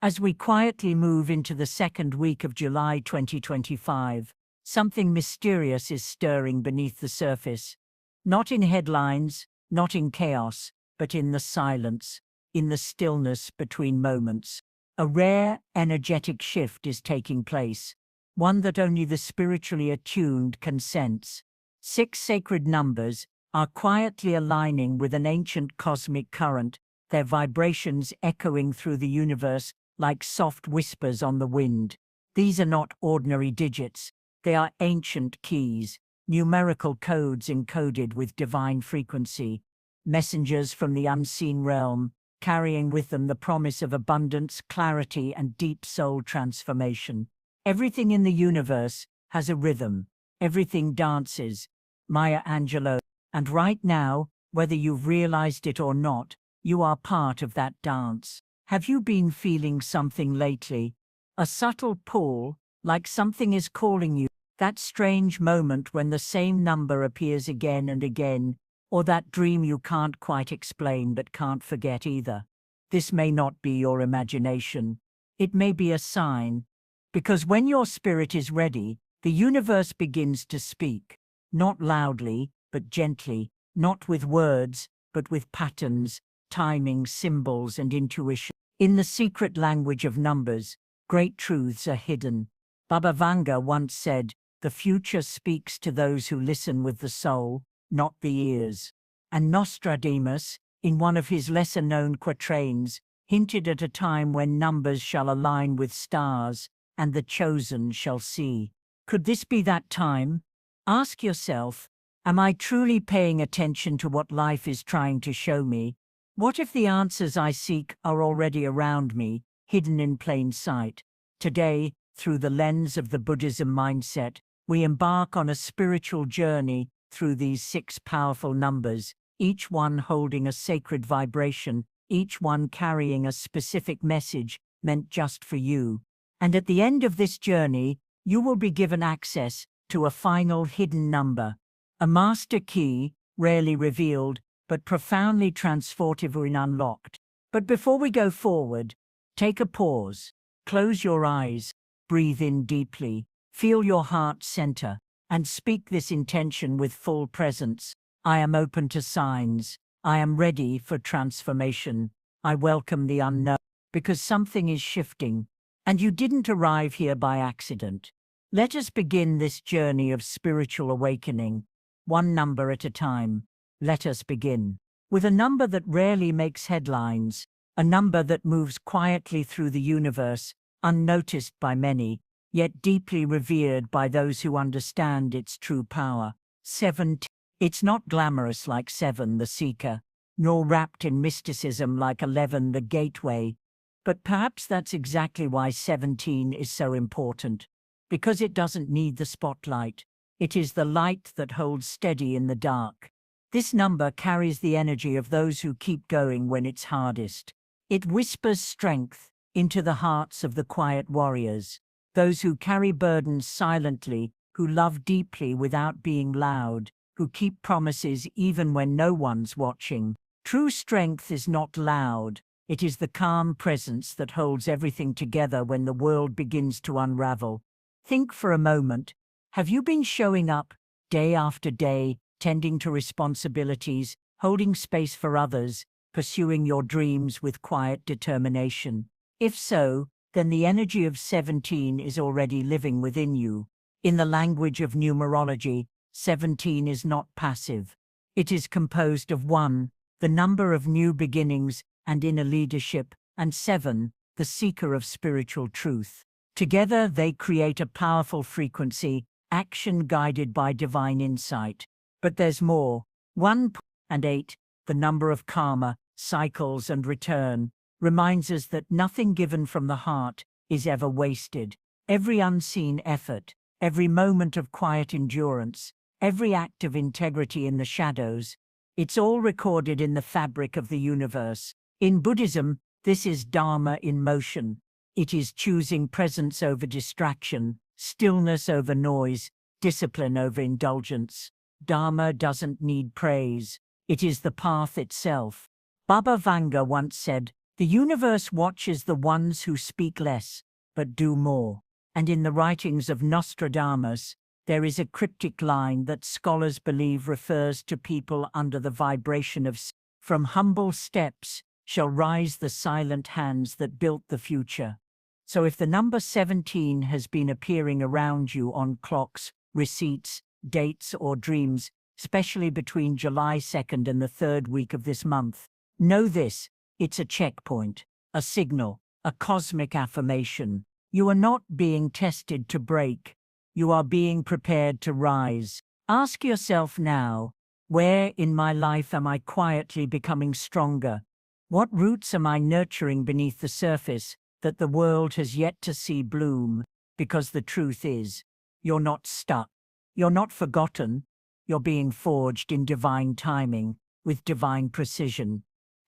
As we quietly move into the second week of July 2025, something mysterious is stirring beneath the surface. Not in headlines, not in chaos, but in the silence, in the stillness between moments. A rare, energetic shift is taking place, one that only the spiritually attuned can sense. 6 sacred numbers are quietly aligning with an ancient cosmic current, their vibrations echoing through the universe like soft whispers on the wind. These are not ordinary digits, they are ancient keys, numerical codes encoded with divine frequency, messengers from the unseen realm, carrying with them the promise of abundance, clarity, and deep soul transformation. Everything in the universe has a rhythm, everything dances. Maya Angelou. And right now, whether you've realized it or not, you are part of that dance. Have you been feeling something lately? A subtle pull, like something is calling you. That strange moment when the same number appears again and again, or that dream you can't quite explain but can't forget either. This may not be your imagination. It may be a sign. Because when your spirit is ready, the universe begins to speak. Not loudly, but gently, not with words, but with patterns, timing, symbols, and intuition. In the secret language of numbers, great truths are hidden. Baba Vanga once said, "The future speaks to those who listen with the soul, not the ears." And Nostradamus, in one of his lesser-known quatrains, hinted at a time when numbers shall align with stars, and the chosen shall see. Could this be that time? Ask yourself, am I truly paying attention to what life is trying to show me? What if the answers I seek are already around me, hidden in plain sight? Today, through the lens of the Buddhism mindset, we embark on a spiritual journey through these 6 powerful numbers, each one holding a sacred vibration, each one carrying a specific message meant just for you. And at the end of this journey, you will be given access to a final hidden number, a master key, rarely revealed, but profoundly transformative when unlocked. But before we go forward, take a pause, close your eyes, breathe in deeply, feel your heart center, and speak this intention with full presence. I am open to signs. I am ready for transformation. I welcome the unknown, because something is shifting, and you didn't arrive here by accident. Let us begin this journey of spiritual awakening, one number at a time. Let us begin with a number that rarely makes headlines, a number that moves quietly through the universe, unnoticed by many, yet deeply revered by those who understand its true power. 17. It's not glamorous like 7, the seeker, nor wrapped in mysticism like 11, the gateway. But perhaps that's exactly why 17 is so important. Because it doesn't need the spotlight. It is the light that holds steady in the dark. This number carries the energy of those who keep going when it's hardest. It whispers strength into the hearts of the quiet warriors, those who carry burdens silently, who love deeply without being loud, who keep promises even when no one's watching. True strength is not loud. It is the calm presence that holds everything together when the world begins to unravel. Think for a moment. Have you been showing up, day after day, tending to responsibilities, holding space for others, pursuing your dreams with quiet determination? If so, then the energy of 17 is already living within you. In the language of numerology, 17 is not passive. It is composed of 1, the number of new beginnings and inner leadership, and 7, the seeker of spiritual truth. Together they create a powerful frequency, action guided by divine insight. But there's more. 1 and 8, the number of karma, cycles and return, reminds us that nothing given from the heart is ever wasted. Every unseen effort, every moment of quiet endurance, every act of integrity in the shadows, it's all recorded in the fabric of the universe. In Buddhism, this is Dharma in motion. It is choosing presence over distraction, stillness over noise, discipline over indulgence. Dharma doesn't need praise. It is the path itself. Baba Vanga once said, The universe watches the ones who speak less, but do more. And in the writings of Nostradamus, there is a cryptic line that scholars believe refers to people under the vibration of from humble steps shall rise the silent hands that built the future. So if the number 17 has been appearing around you on clocks, receipts, dates, or dreams, especially between July 2nd and the 3rd week of this month, know this: it's a checkpoint, a signal, a cosmic affirmation. You are not being tested to break. You are being prepared to rise. Ask yourself now, where in my life am I quietly becoming stronger? What roots am I nurturing beneath the surface that the world has yet to see bloom? Because the truth is, you're not stuck. You're not forgotten. You're being forged in divine timing, with divine precision.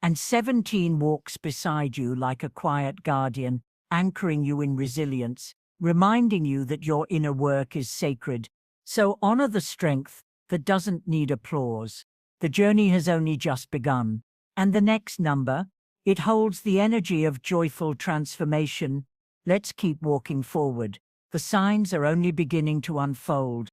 And 17 walks beside you like a quiet guardian, anchoring you in resilience, reminding you that your inner work is sacred. So honor the strength that doesn't need applause. The journey has only just begun. And the next number, it holds the energy of joyful transformation. Let's keep walking forward. The signs are only beginning to unfold.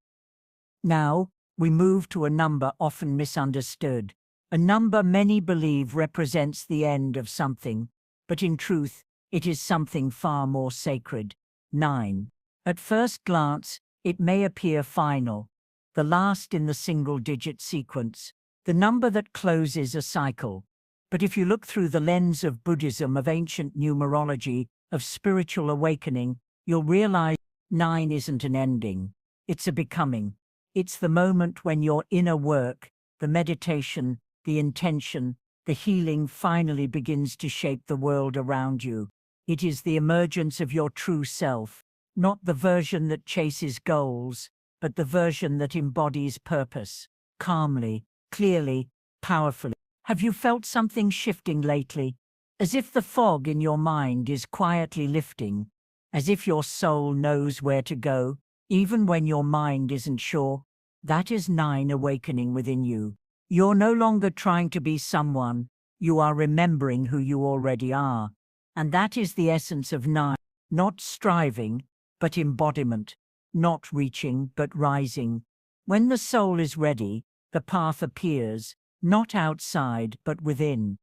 Now, we move to a number often misunderstood. A number many believe represents the end of something, but in truth, it is something far more sacred. 9. At first glance, it may appear final, the last in the single-digit sequence, the number that closes a cycle. But if you look through the lens of Buddhism, of ancient numerology, of spiritual awakening, you'll realize 9 isn't an ending. It's a becoming. It's the moment when your inner work, the meditation, the intention, the healing finally begins to shape the world around you. It is the emergence of your true self, not the version that chases goals, but the version that embodies purpose, calmly, clearly, powerfully. Have you felt something shifting lately? As if the fog in your mind is quietly lifting, as if your soul knows where to go, even when your mind isn't sure? That is 9 awakening within you. You're no longer trying to be someone, you are remembering who you already are. And that is the essence of 9, not striving, but embodiment, not reaching, but rising. When the soul is ready, the path appears, not outside, but within.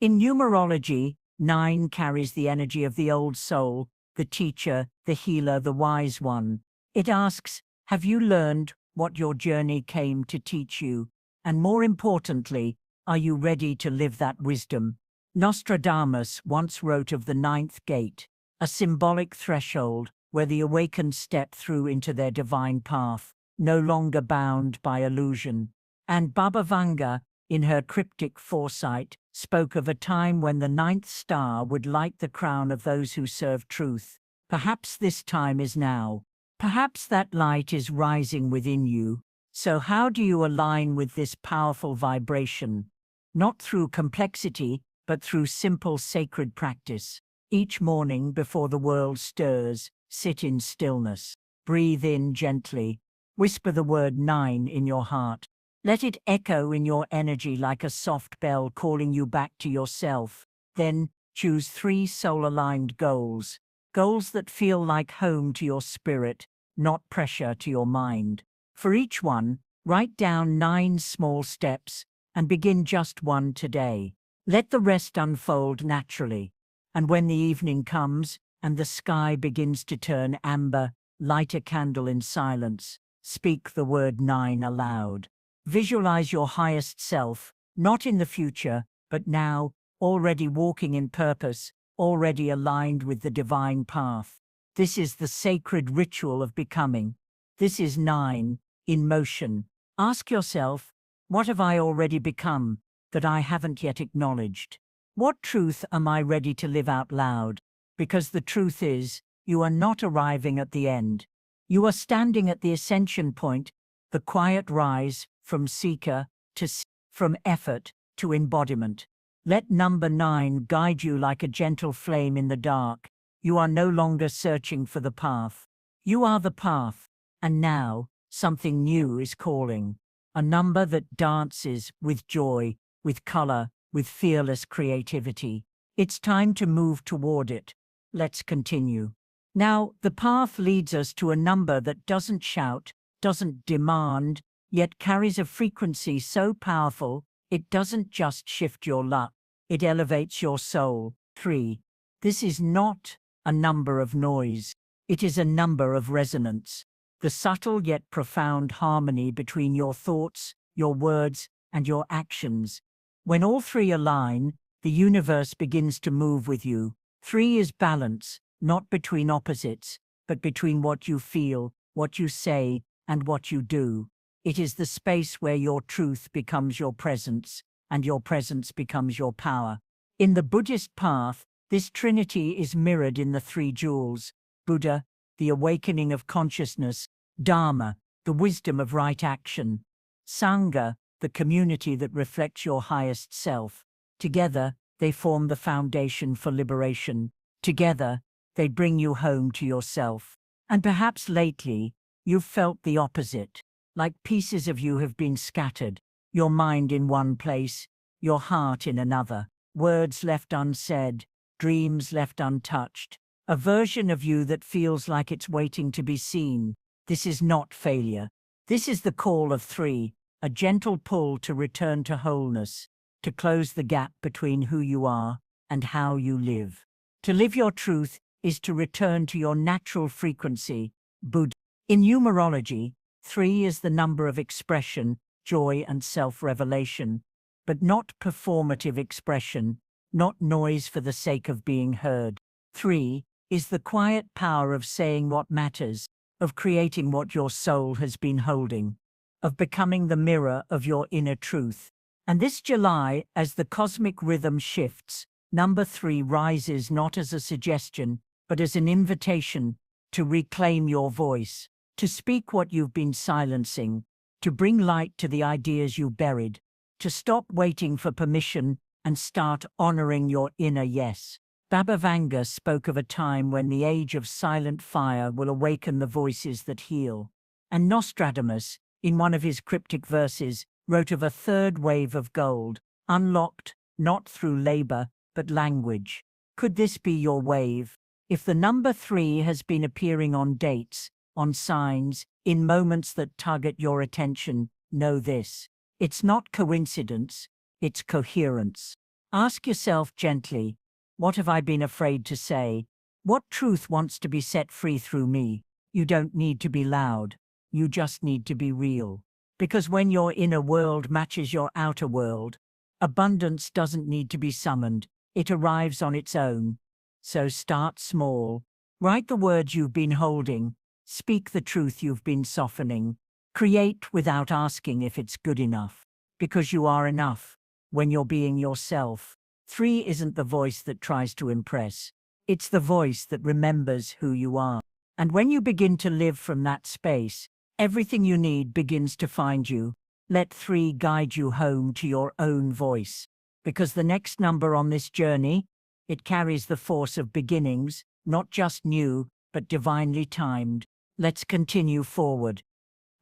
In numerology, 9 carries the energy of the old soul, the teacher, the healer, the wise one. It asks, have you learned what your journey came to teach you? And more importantly, are you ready to live that wisdom? Nostradamus once wrote of the 9th gate, a symbolic threshold where the awakened step through into their divine path, no longer bound by illusion. And Baba Vanga, in her cryptic foresight, spoke of a time when the 9th star would light the crown of those who serve truth. Perhaps this time is now. Perhaps that light is rising within you. So how do you align with this powerful vibration? Not through complexity, but through simple sacred practice. Each morning before the world stirs, sit in stillness. Breathe in gently. Whisper the word 9 in your heart. Let it echo in your energy like a soft bell calling you back to yourself. Then, choose 3 soul-aligned goals. Goals that feel like home to your spirit, not pressure to your mind. For each one, write down 9 small steps and begin just one today. Let the rest unfold naturally. And when the evening comes and the sky begins to turn amber, light a candle in silence. Speak the word 9 aloud. Visualize your highest self, not in the future, but now, already walking in purpose, already aligned with the divine path. This is the sacred ritual of becoming. This is 9, in motion. Ask yourself, what have I already become that I haven't yet acknowledged? What truth am I ready to live out loud? Because the truth is, you are not arriving at the end. You are standing at the ascension point, the quiet rise from seeker to from effort to embodiment. Let number 9 guide you like a gentle flame in the dark. You are no longer searching for the path. You are the path. And now, something new is calling. A number that dances with joy, with color, with fearless creativity. It's time to move toward it. Let's continue. Now, the path leads us to a number that doesn't shout, doesn't demand, yet carries a frequency so powerful, it doesn't just shift your luck, it elevates your soul. 3. This is not a number of noise. It is a number of resonance. The subtle yet profound harmony between your thoughts, your words, and your actions. When all three align, the universe begins to move with you. 3 is balance, not between opposites, but between what you feel, what you say, and what you do. It is the space where your truth becomes your presence, and your presence becomes your power. In the Buddhist path, this trinity is mirrored in the 3 jewels: Buddha, the awakening of consciousness; Dharma, the wisdom of right action; Sangha, the community that reflects your highest self. Together, they form the foundation for liberation. Together, they bring you home to yourself. And perhaps lately, you've felt the opposite, like pieces of you have been scattered, your mind in one place, your heart in another, words left unsaid, dreams left untouched, a version of you that feels like it's waiting to be seen. This is not failure. This is the call of 3, a gentle pull to return to wholeness, to close the gap between who you are and how you live. To live your truth is to return to your natural frequency, Buddha. In numerology, 3 is the number of expression, joy, and self-revelation, but not performative expression, not noise for the sake of being heard. 3 is the quiet power of saying what matters, of creating what your soul has been holding, of becoming the mirror of your inner truth. And this July, as the cosmic rhythm shifts, number 3 rises not as a suggestion, but as an invitation to reclaim your voice, to speak what you've been silencing, to bring light to the ideas you buried, to stop waiting for permission and start honoring your inner yes. Baba Vanga spoke of a time when the age of silent fire will awaken the voices that heal. And Nostradamus, in one of his cryptic verses, wrote of a third wave of gold, unlocked not through labor, but language. Could this be your wave? If the number 3 has been appearing on dates, on signs, in moments that tug at your attention, know this: it's not coincidence, it's coherence. Ask yourself gently, what have I been afraid to say? What truth wants to be set free through me? You don't need to be loud, you just need to be real. Because when your inner world matches your outer world, abundance doesn't need to be summoned, it arrives on its own. So start small. Write the words you've been holding. Speak the truth you've been softening. Create without asking if it's good enough. Because you are enough when you're being yourself. 3 isn't the voice that tries to impress. It's the voice that remembers who you are. And when you begin to live from that space, everything you need begins to find you. Let 3 guide you home to your own voice. Because the next number on this journey, it carries the force of beginnings, not just new, but divinely timed. Let's continue forward.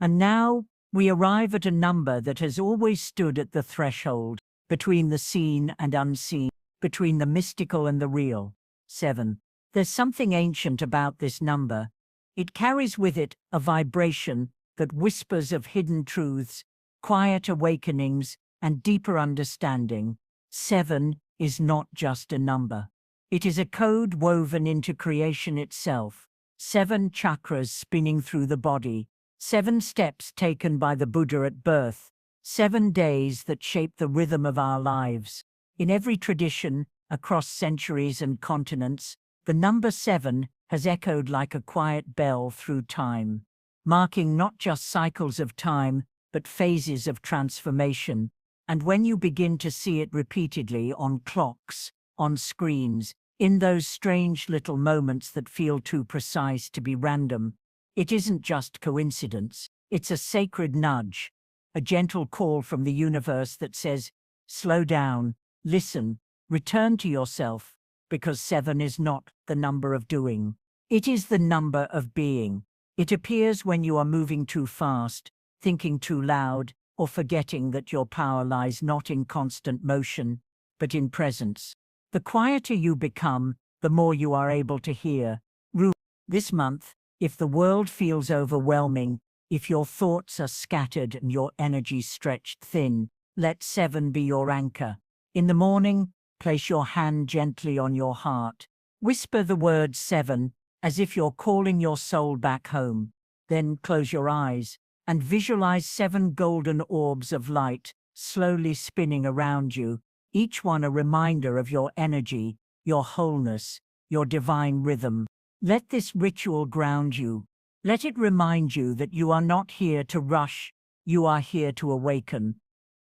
And now, we arrive at a number that has always stood at the threshold, between the seen and unseen, between the mystical and the real. 7. There's something ancient about this number. It carries with it a vibration that whispers of hidden truths, quiet awakenings, and deeper understanding. 7 is not just a number. It is a code woven into creation itself. 7 chakras spinning through the body. 7 steps taken by the Buddha at birth. 7 days that shape the rhythm of our lives. In every tradition, across centuries and continents, the number 7 has echoed like a quiet bell through time, marking not just cycles of time, but phases of transformation. And when you begin to see it repeatedly on clocks, on screens, in those strange little moments that feel too precise to be random, it isn't just coincidence, it's a sacred nudge, a gentle call from the universe that says, slow down, listen, return to yourself, because 7 is not the number of doing. It is the number of being. It appears when you are moving too fast, thinking too loud, or forgetting that your power lies not in constant motion, but in presence. The quieter you become, the more you are able to hear. This month, if the world feels overwhelming, if your thoughts are scattered and your energy stretched thin, let 7 be your anchor. In the morning, place your hand gently on your heart. Whisper the word 7, as if you're calling your soul back home. Then close your eyes and visualize 7 golden orbs of light slowly spinning around you, each one a reminder of your energy, your wholeness, your divine rhythm. Let this ritual ground you. Let it remind you that you are not here to rush, you are here to awaken.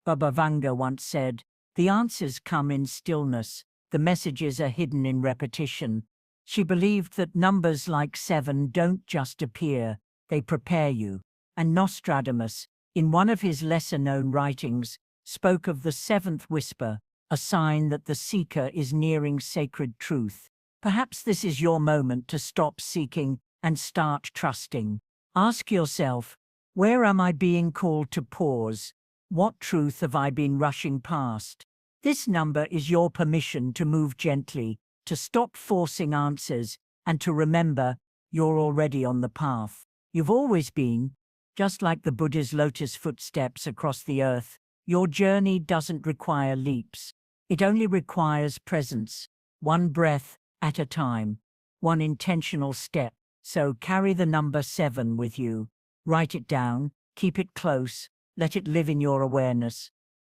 Baba Vanga once said, "The answers come in stillness, the messages are hidden in repetition." She believed that numbers like 7 don't just appear, they prepare you. And Nostradamus, in one of his lesser-known writings, spoke of the 7th whisper, a sign that the seeker is nearing sacred truth. Perhaps this is your moment to stop seeking and start trusting. Ask yourself, where am I being called to pause? What truth have I been rushing past? This number is your permission to move gently, to stop forcing answers, and to remember you're already on the path. You've always been, just like the Buddha's lotus footsteps across the earth. Your journey doesn't require leaps. It only requires presence, one breath at a time, one intentional step. So carry the number 7 with you. Write it down, keep it close, let it live in your awareness.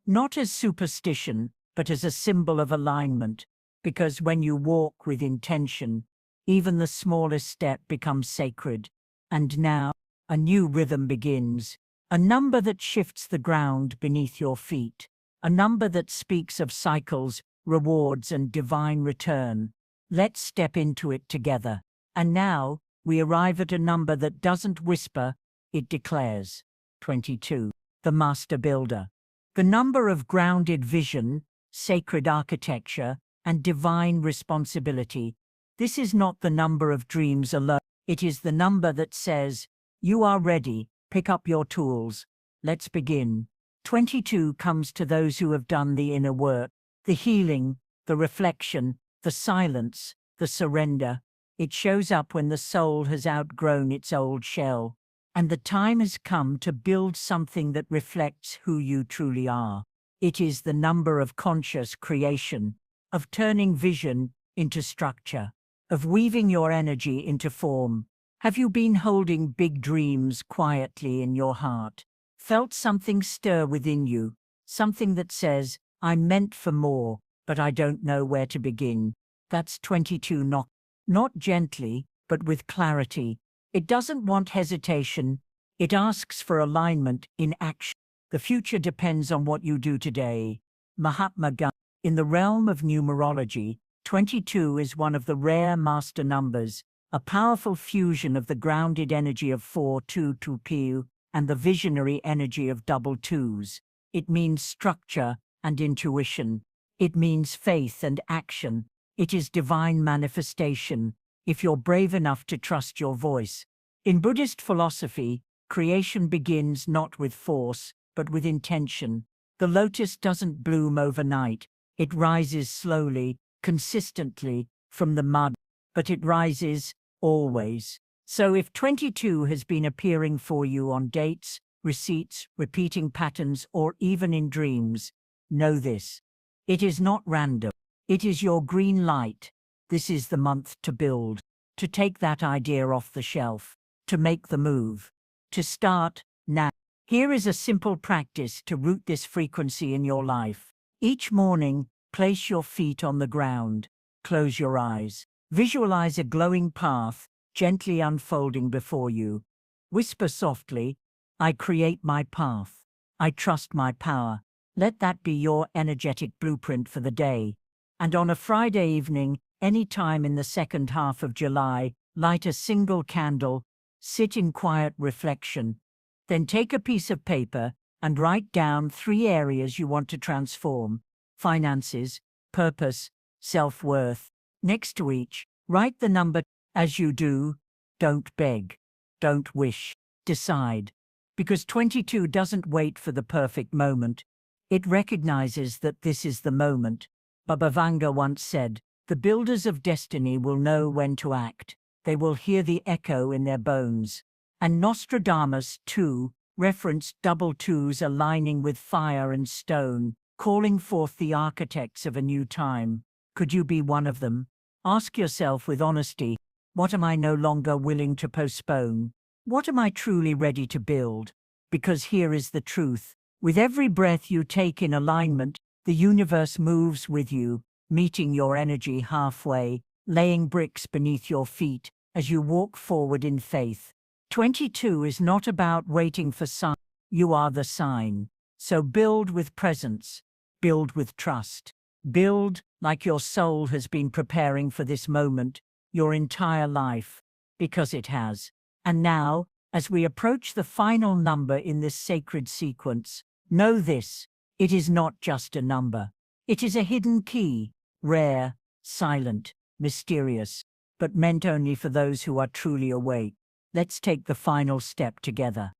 Not as superstition, but as a symbol of alignment, because when you walk with intention, even the smallest step becomes sacred. And now, a new rhythm begins, a number that shifts the ground beneath your feet, a number that speaks of cycles, rewards, and divine return. Let's step into it together. And now, we arrive at a number that doesn't whisper, it declares. 22. The Master Builder. The number of grounded vision, sacred architecture, and divine responsibility. This is not the number of dreams alone. It is the number that says, you are ready, pick up your tools. Let's begin. 22 comes to those who have done the inner work, the healing, the reflection, the silence, the surrender. It shows up when the soul has outgrown its old shell, and the time has come to build something that reflects who you truly are. It is the number of conscious creation, of turning vision into structure, of weaving your energy into form. Have you been holding big dreams quietly in your heart? Felt something stir within you, something that says, I'm meant for more, but I don't know where to begin? That's 22 knock. Not gently, but with clarity. It doesn't want hesitation. It asks for alignment in action. The future depends on what you do today. Mahatma Gandhi. In the realm of numerology, 22 is one of the rare master numbers, a powerful fusion of the grounded energy of 4-2-2-pu and the visionary energy of double twos. It means structure and intuition. It means faith and action. It is divine manifestation, if you're brave enough to trust your voice. In Buddhist philosophy, creation begins not with force, but with intention. The lotus doesn't bloom overnight. It rises slowly, consistently, from the mud, but it rises, always. So if 22 has been appearing for you on dates, receipts, repeating patterns, or even in dreams, know this. It is not random. It is your green light. This is the month to build, to take that idea off the shelf, to make the move, to start now. Here is a simple practice to root this frequency in your life. Each morning, place your feet on the ground, close your eyes, visualize a glowing path gently unfolding before you. Whisper softly, I create my path. I trust my power. Let that be your energetic blueprint for the day. And on a Friday evening, any time in the second half of July, light a single candle, sit in quiet reflection. Then take a piece of paper and write down 3 areas you want to transform: finances, purpose, self-worth. Next to each, write the number. As you do, don't beg, don't wish, decide. Because 22 doesn't wait for the perfect moment. It recognizes that this is the moment. Baba Vanga once said, "The builders of destiny will know when to act. They will hear the echo in their bones." And Nostradamus, too, referenced double twos aligning with fire and stone, calling forth the architects of a new time. Could you be one of them? Ask yourself with honesty, what am I no longer willing to postpone? What am I truly ready to build? Because here is the truth. With every breath you take in alignment, the universe moves with you, meeting your energy halfway, laying bricks beneath your feet as you walk forward in faith. 22 is not about waiting for sign. You are the sign. So build with presence, build with trust, build like your soul has been preparing for this moment your entire life, because it has. And now, as we approach the final number in this sacred sequence, know this: it is not just a number. It is a hidden key, rare, silent, mysterious, but meant only for those who are truly awake. Let's take the final step together.